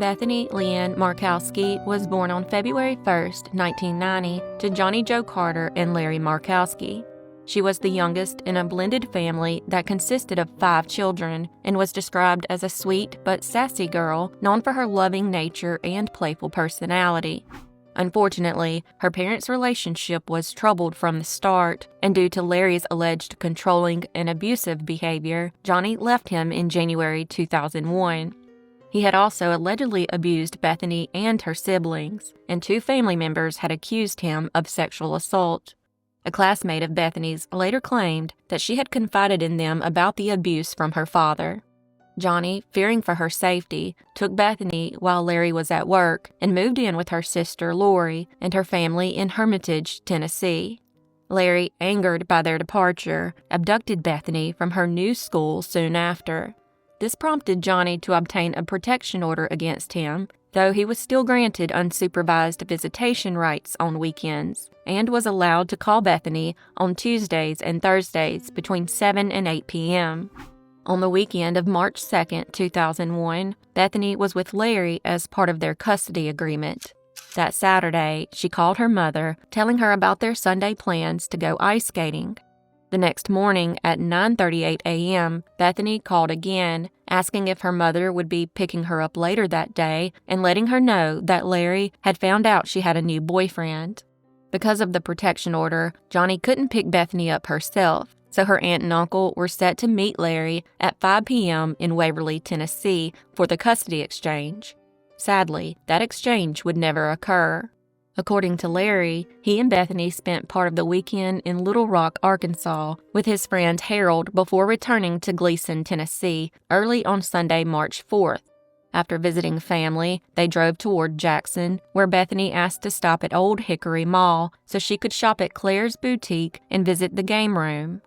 Bethany Lynn Markowski was born on February 1, 1990, to Johnny Joe Carter and Larry Markowski. She was the youngest in a blended family that consisted of 5 children and was described as a sweet but sassy girl known for her loving nature and playful personality. Unfortunately, her parents' relationship was troubled from the start, and due to Larry's alleged controlling and abusive behavior, Johnny left him in January 2001. He had also allegedly abused Bethany and her siblings, and 2 family members had accused him of sexual assault. A classmate of Bethany's later claimed that she had confided in them about the abuse from her father. Johnny, fearing for her safety, took Bethany while Larry was at work and moved in with her sister Lori and her family in Hermitage, Tennessee. Larry, angered by their departure, abducted Bethany from her new school soon after. This prompted Johnny to obtain a protection order against him, though he was still granted unsupervised visitation rights on weekends and was allowed to call Bethany on Tuesdays and Thursdays between 7 and 8 p.m. On the weekend of March 2, 2001, Bethany was with Larry as part of their custody agreement. That Saturday, she called her mother, telling her about their Sunday plans to go ice skating. The next morning at 9:38 a.m., Bethany called again, asking if her mother would be picking her up later that day and letting her know that Larry had found out she had a new boyfriend. Because of the protection order, Johnny couldn't pick Bethany up herself, so her aunt and uncle were set to meet Larry at 5 p.m. in Waverly, Tennessee for the custody exchange. Sadly, that exchange would never occur. According to Larry, he and Bethany spent part of the weekend in Little Rock, Arkansas, with his friend Harold before returning to Gleason, Tennessee, early on Sunday, March 4th. After visiting family, they drove toward Jackson, where Bethany asked to stop at Old Hickory Mall so she could shop at Claire's Boutique and visit the game room.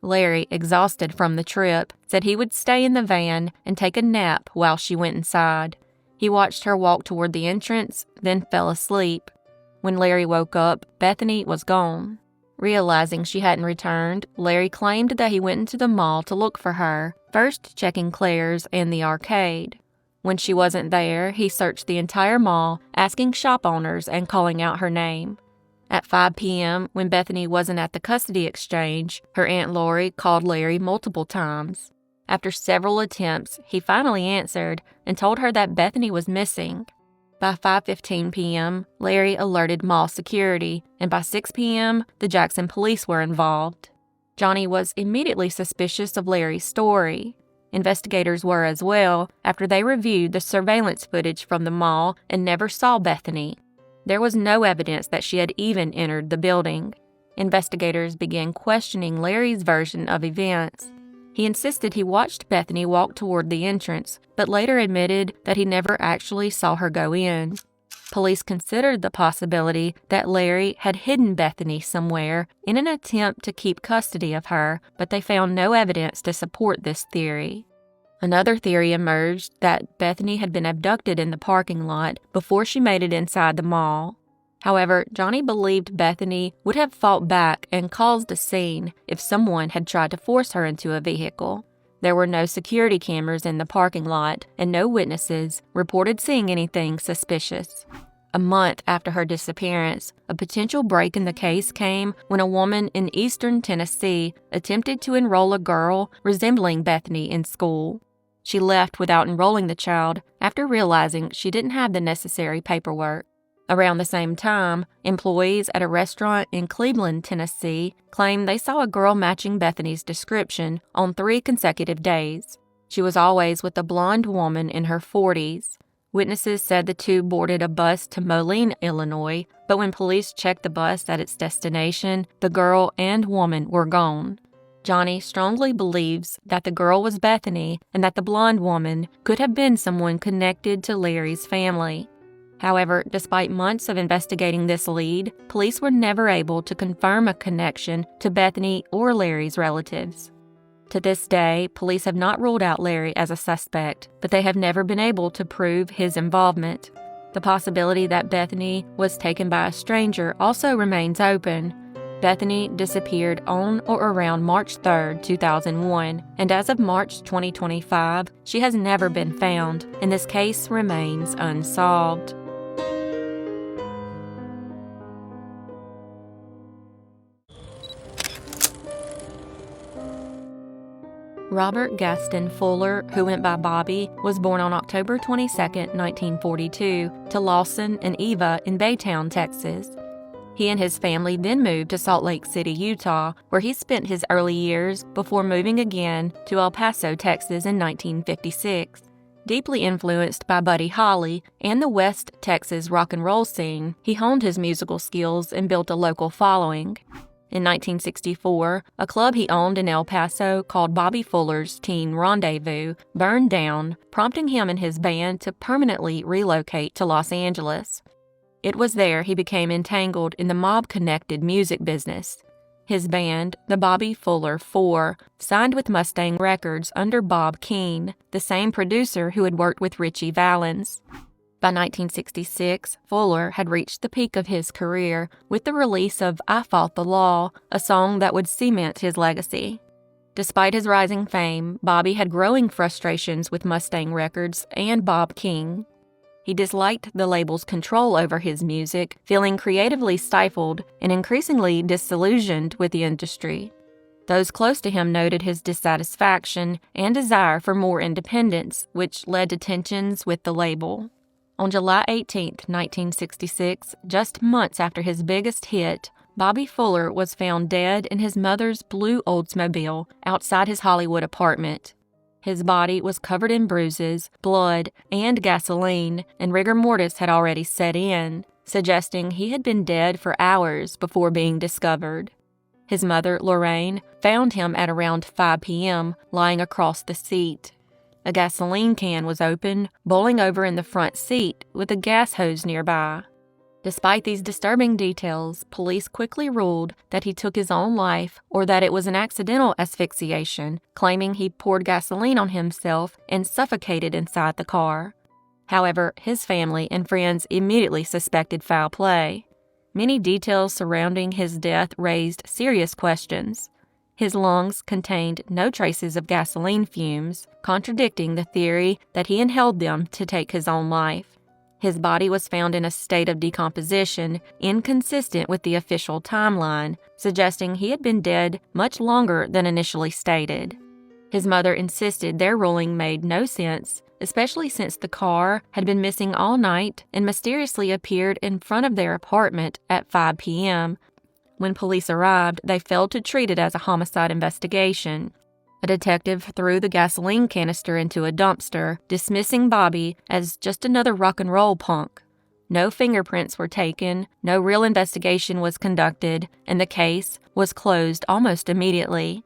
Larry, exhausted from the trip, said he would stay in the van and take a nap while she went inside. He watched her walk toward the entrance, then fell asleep. When Larry woke up, Bethany was gone. Realizing she hadn't returned, Larry claimed that he went into the mall to look for her, first checking Claire's and the arcade. When she wasn't there, he searched the entire mall, asking shop owners and calling out her name. At 5 p.m., when Bethany wasn't at the custody exchange, her Aunt Lori called Larry multiple times. After several attempts, he finally answered and told her that Bethany was missing. By 5:15 p.m., Larry alerted mall security, and by 6 p.m., the Jackson police were involved. Johnny was immediately suspicious of Larry's story. Investigators were as well after they reviewed the surveillance footage from the mall and never saw Bethany. There was no evidence that she had even entered the building. Investigators began questioning Larry's version of events. He insisted he watched Bethany walk toward the entrance, but later admitted that he never actually saw her go in. Police considered the possibility that Larry had hidden Bethany somewhere in an attempt to keep custody of her, but they found no evidence to support this theory. Another theory emerged that Bethany had been abducted in the parking lot before she made it inside the mall. However, Johnny believed Bethany would have fought back and caused a scene if someone had tried to force her into a vehicle. There were no security cameras in the parking lot, and no witnesses reported seeing anything suspicious. A month after her disappearance, a potential break in the case came when a woman in eastern Tennessee attempted to enroll a girl resembling Bethany in school. She left without enrolling the child after realizing she didn't have the necessary paperwork. Around the same time, employees at a restaurant in Cleveland, Tennessee, claimed they saw a girl matching Bethany's description on 3 consecutive days. She was always with a blonde woman in her 40s. Witnesses said the two boarded a bus to Moline, Illinois, but when police checked the bus at its destination, the girl and woman were gone. Johnny strongly believes that the girl was Bethany and that the blonde woman could have been someone connected to Larry's family. However, despite months of investigating this lead, police were never able to confirm a connection to Bethany or Larry's relatives. To this day, police have not ruled out Larry as a suspect, but they have never been able to prove his involvement. The possibility that Bethany was taken by a stranger also remains open. Bethany disappeared on or around March 3, 2001, and as of March 2025, she has never been found, and this case remains unsolved. Robert Gaston Fuller, who went by Bobby, was born on October 22, 1942, to Lawson and Eva in Baytown, Texas. He and his family then moved to Salt Lake City, Utah, where he spent his early years before moving again to El Paso, Texas in 1956. Deeply influenced by Buddy Holly and the West Texas rock and roll scene, he honed his musical skills and built a local following. In 1964, a club he owned in El Paso called Bobby Fuller's Teen Rendezvous burned down, prompting him and his band to permanently relocate to Los Angeles. It was there he became entangled in the mob-connected music business. His band, the Bobby Fuller Four, signed with Mustang Records under Bob Keane, the same producer who had worked with Ritchie Valens. By 1966, Fuller had reached the peak of his career with the release of I Fought the Law, a song that would cement his legacy. Despite his rising fame, Bobby had growing frustrations with Mustang Records and Bob King. He disliked the label's control over his music, feeling creatively stifled and increasingly disillusioned with the industry. Those close to him noted his dissatisfaction and desire for more independence, which led to tensions with the label. On July 18, 1966, just months after his biggest hit, Bobby Fuller was found dead in his mother's blue Oldsmobile outside his Hollywood apartment. His body was covered in bruises, blood, and gasoline, and rigor mortis had already set in, suggesting he had been dead for hours before being discovered. His mother, Lorraine, found him at around 5 p.m., lying across the seat. A gasoline can was open, boiling over in the front seat, with a gas hose nearby. Despite these disturbing details, police quickly ruled that he took his own life or that it was an accidental asphyxiation, claiming he poured gasoline on himself and suffocated inside the car. However, his family and friends immediately suspected foul play. Many details surrounding his death raised serious questions. His lungs contained no traces of gasoline fumes, contradicting the theory that he inhaled them to take his own life. His body was found in a state of decomposition, inconsistent with the official timeline, suggesting he had been dead much longer than initially stated. His mother insisted their ruling made no sense, especially since the car had been missing all night and mysteriously appeared in front of their apartment at 5 p.m., When police arrived, they failed to treat it as a homicide investigation. A detective threw the gasoline canister into a dumpster, dismissing Bobby as just another rock and roll punk. No fingerprints were taken, no real investigation was conducted, and the case was closed almost immediately.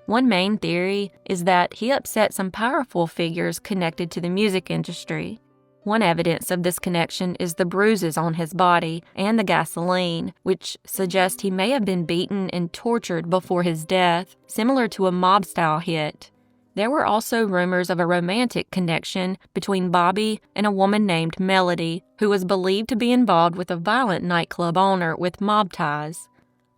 One main theory is that he upset some powerful figures connected to the music industry. One evidence of this connection is the bruises on his body and the gasoline, which suggest he may have been beaten and tortured before his death, similar to a mob-style hit. There were also rumors of a romantic connection between Bobby and a woman named Melody, who was believed to be involved with a violent nightclub owner with mob ties.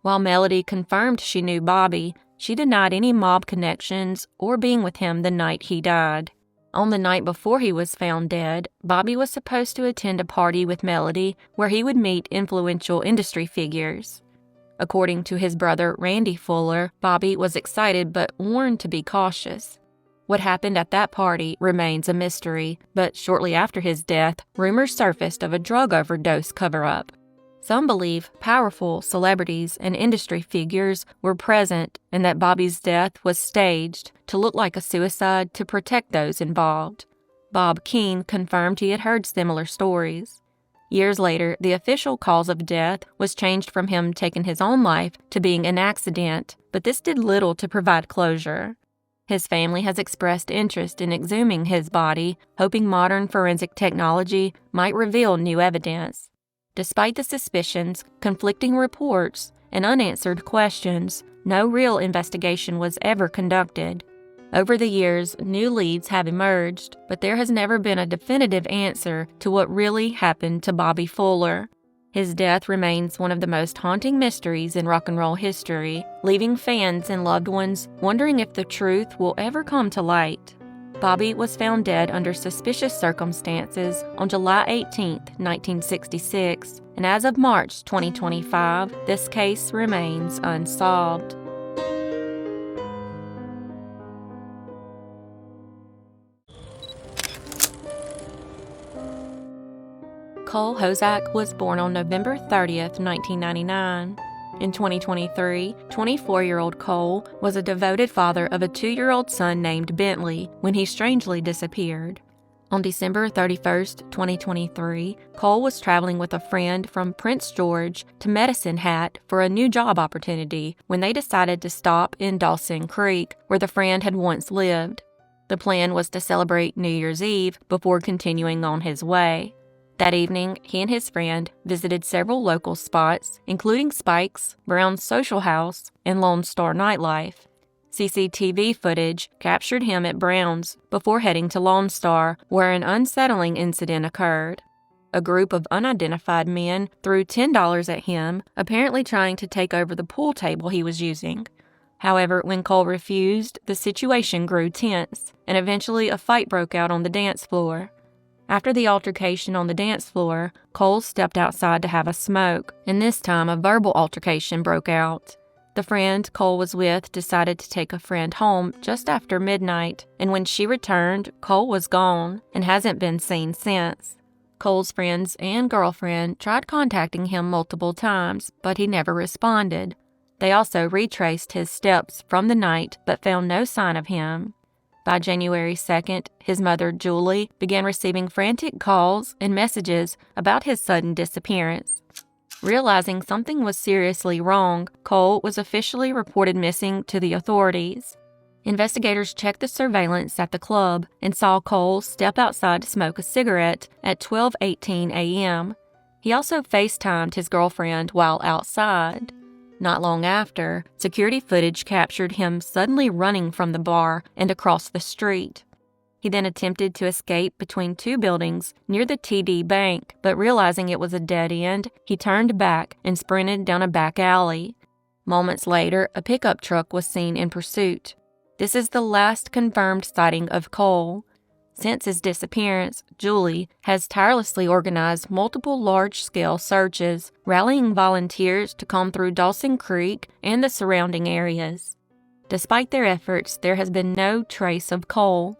While Melody confirmed she knew Bobby, she denied any mob connections or being with him the night he died. On the night before he was found dead, Bobby was supposed to attend a party with Melody where he would meet influential industry figures. According to his brother Randy Fuller, Bobby was excited but warned to be cautious. What happened at that party remains a mystery, but shortly after his death, rumors surfaced of a drug overdose cover-up. Some believe powerful celebrities and industry figures were present and that Bobby's death was staged to look like a suicide to protect those involved. Bob Keane confirmed he had heard similar stories. Years later, the official cause of death was changed from him taking his own life to being an accident, but this did little to provide closure. His family has expressed interest in exhuming his body, hoping modern forensic technology might reveal new evidence. Despite the suspicions, conflicting reports, and unanswered questions, no real investigation was ever conducted. Over the years, new leads have emerged, but there has never been a definitive answer to what really happened to Bobby Fuller. His death remains one of the most haunting mysteries in rock and roll history, leaving fans and loved ones wondering if the truth will ever come to light. Bobby was found dead under suspicious circumstances on July 18, 1966, and as of March 2025, this case remains unsolved. Cole Hosack was born on November 30th, 1999. In 2023, 24-year-old Cole was a devoted father of a 2-year-old son named Bentley when he strangely disappeared. On December 31st, 2023, Cole was traveling with a friend from Prince George to Medicine Hat for a new job opportunity when they decided to stop in Dawson Creek, where the friend had once lived. The plan was to celebrate New Year's Eve before continuing on his way. That evening, he and his friend visited several local spots, including Spike's, Brown's Social House, and Lone Star Nightlife. CCTV footage captured him at Brown's before heading to Lone Star, where an unsettling incident occurred. A group of unidentified men threw $10 at him, apparently trying to take over the pool table he was using. However, when Cole refused, the situation grew tense, and eventually a fight broke out on the dance floor. After the altercation on the dance floor, Cole stepped outside to have a smoke, and this time a verbal altercation broke out. The friend Cole was with decided to take a friend home just after midnight, and when she returned, Cole was gone and hasn't been seen since. Cole's friends and girlfriend tried contacting him multiple times, but he never responded. They also retraced his steps from the night but found no sign of him. By January 2nd, his mother, Julie, began receiving frantic calls and messages about his sudden disappearance. Realizing something was seriously wrong, Cole was officially reported missing to the authorities. Investigators checked the surveillance at the club and saw Cole step outside to smoke a cigarette at 12:18 a.m. He also FaceTimed his girlfriend while outside. Not long after, security footage captured him suddenly running from the bar and across the street. He then attempted to escape between two buildings near the TD Bank, but realizing it was a dead end, he turned back and sprinted down a back alley. Moments later, a pickup truck was seen in pursuit. This is the last confirmed sighting of Cole. Since his disappearance, Julie has tirelessly organized multiple large-scale searches, rallying volunteers to comb through Dawson Creek and the surrounding areas. Despite their efforts, there has been no trace of Cole.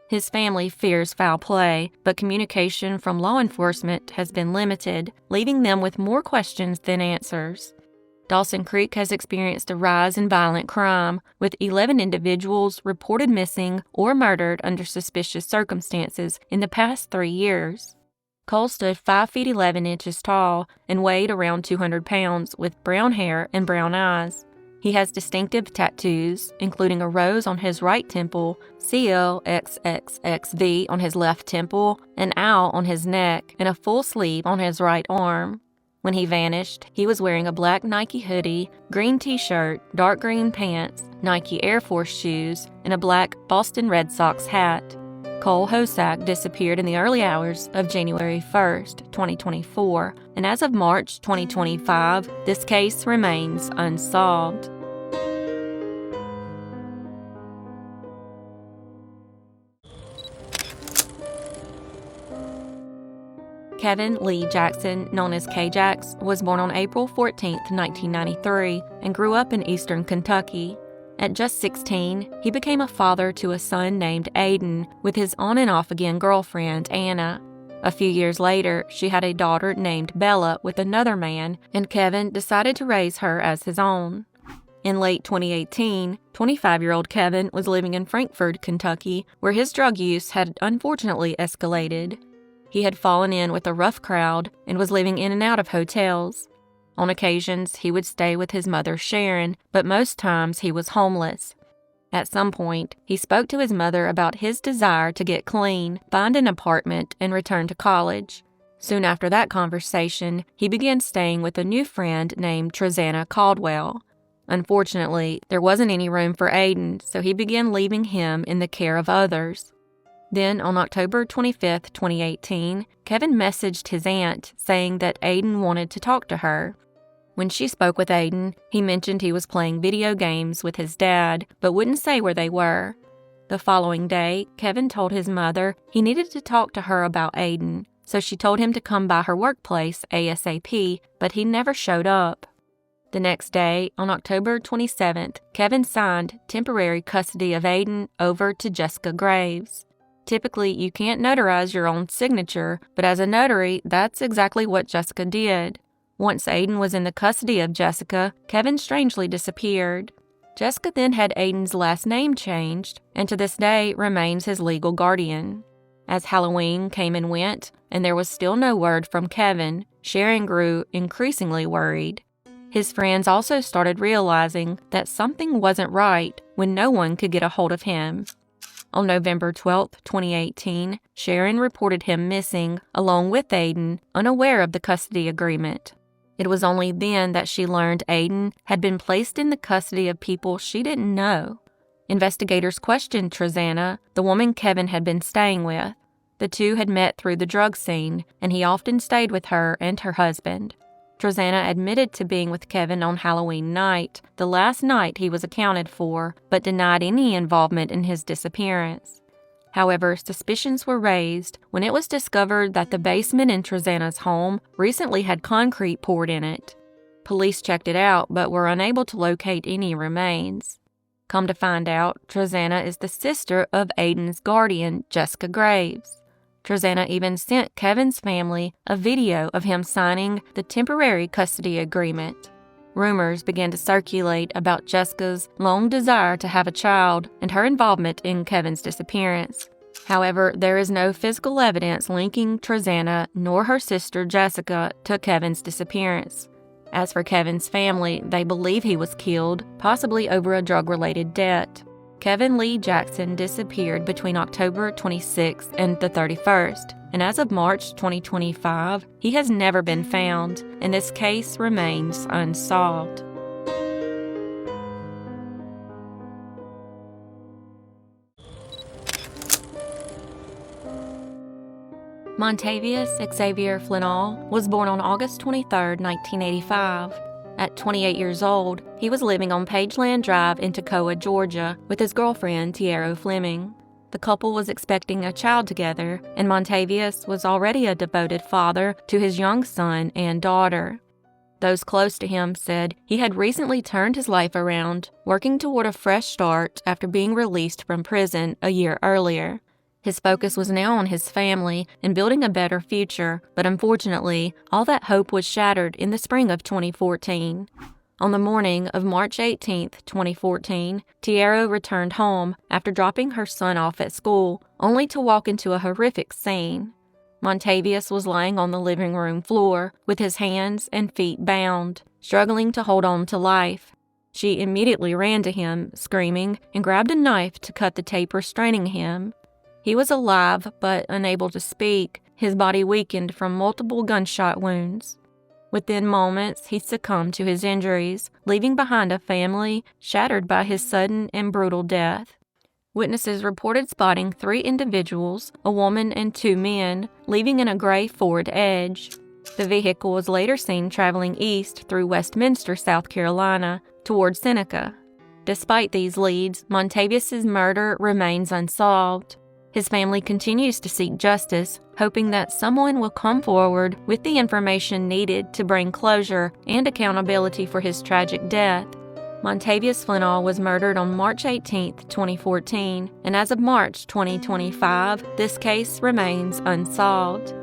His family fears foul play, but communication from law enforcement has been limited, leaving them with more questions than answers. Dawson Creek has experienced a rise in violent crime, with 11 individuals reported missing or murdered under suspicious circumstances in the past 3 years. Cole stood 5 feet 11 inches tall and weighed around 200 pounds with brown hair and brown eyes. He has distinctive tattoos, including a rose on his right temple, CLXXXV on his left temple, an owl on his neck, and a full sleeve on his right arm. When he vanished, he was wearing a black Nike hoodie, green t-shirt, dark green pants, Nike Air Force shoes, and a black Boston Red Sox hat. Cole Hosack disappeared in the early hours of January 1st, 2024, and as of March 2025, this case remains unsolved. Kevin Lee Jackson, known as K-Jax, was born on April 14, 1993, and grew up in eastern Kentucky. At just 16, he became a father to a son named Aiden with his on-and-off-again girlfriend, Anna. A few years later, she had a daughter named Bella with another man, and Kevin decided to raise her as his own. In late 2018, 25-year-old Kevin was living in Frankfort, Kentucky, where his drug use had unfortunately escalated. He had fallen in with a rough crowd and was living in and out of hotels. On occasions, he would stay with his mother, Sharon, but most times he was homeless. At some point, he spoke to his mother about his desire to get clean, find an apartment, and return to college. Soon after that conversation, he began staying with a new friend named Trezana Caldwell. Unfortunately, there wasn't any room for Aiden, so he began leaving him in the care of others. Then, on October 25, 2018, Kevin messaged his aunt saying that Aiden wanted to talk to her. When she spoke with Aiden, he mentioned he was playing video games with his dad, but wouldn't say where they were. The following day, Kevin told his mother he needed to talk to her about Aiden, so she told him to come by her workplace ASAP, but he never showed up. The next day, on October 27th, Kevin signed temporary custody of Aiden over to Jessica Graves. Typically, you can't notarize your own signature, but as a notary, that's exactly what Jessica did. Once Aiden was in the custody of Jessica, Kevin strangely disappeared. Jessica then had Aiden's last name changed, and to this day remains his legal guardian. As Halloween came and went, and there was still no word from Kevin, Sharon grew increasingly worried. His friends also started realizing that something wasn't right when no one could get a hold of him. On November 12, 2018, Sharon reported him missing, along with Aiden, unaware of the custody agreement. It was only then that she learned Aiden had been placed in the custody of people she didn't know. Investigators questioned Trezana, the woman Kevin had been staying with. The two had met through the drug scene, and he often stayed with her and her husband. Trezana admitted to being with Kevin on Halloween night, the last night he was accounted for, but denied any involvement in his disappearance. However, suspicions were raised when it was discovered that the basement in Trezana's home recently had concrete poured in it. Police checked it out, but were unable to locate any remains. Come to find out, Trezana is the sister of Aiden's guardian, Jessica Graves. Trezana even sent Kevin's family a video of him signing the temporary custody agreement. Rumors began to circulate about Jessica's long desire to have a child and her involvement in Kevin's disappearance. However, there is no physical evidence linking Trezana nor her sister Jessica to Kevin's disappearance. As for Kevin's family, they believe he was killed, possibly over a drug-related debt. Kevin Lee Jackson disappeared between October 26th and the 31st, and as of March 2025, he has never been found, and this case remains unsolved. Montevious Xavier Flentall was born on August 23, 1985. At 28 years old, he was living on Pageland Drive in Toccoa, Georgia, with his girlfriend, Tiara Fleming. The couple was expecting a child together, and Montevious was already a devoted father to his young son and daughter. Those close to him said he had recently turned his life around, working toward a fresh start after being released from prison a year earlier. His focus was now on his family and building a better future, but unfortunately, all that hope was shattered in the spring of 2014. On the morning of March 18, 2014, Tiara returned home after dropping her son off at school, only to walk into a horrific scene. Montevious was lying on the living room floor with his hands and feet bound, struggling to hold on to life. She immediately ran to him, screaming, and grabbed a knife to cut the tape restraining him. He was alive, but unable to speak, his body weakened from multiple gunshot wounds. Within moments, he succumbed to his injuries, leaving behind a family shattered by his sudden and brutal death. Witnesses reported spotting 3 individuals, a woman and 2 men, leaving in a gray Ford Edge. The vehicle was later seen traveling east through Westminster, South Carolina, toward Seneca. Despite these leads, Montevious's murder remains unsolved. His family continues to seek justice, hoping that someone will come forward with the information needed to bring closure and accountability for his tragic death. Montevious Flentall was murdered on March 18, 2014, and as of March 2025, this case remains unsolved.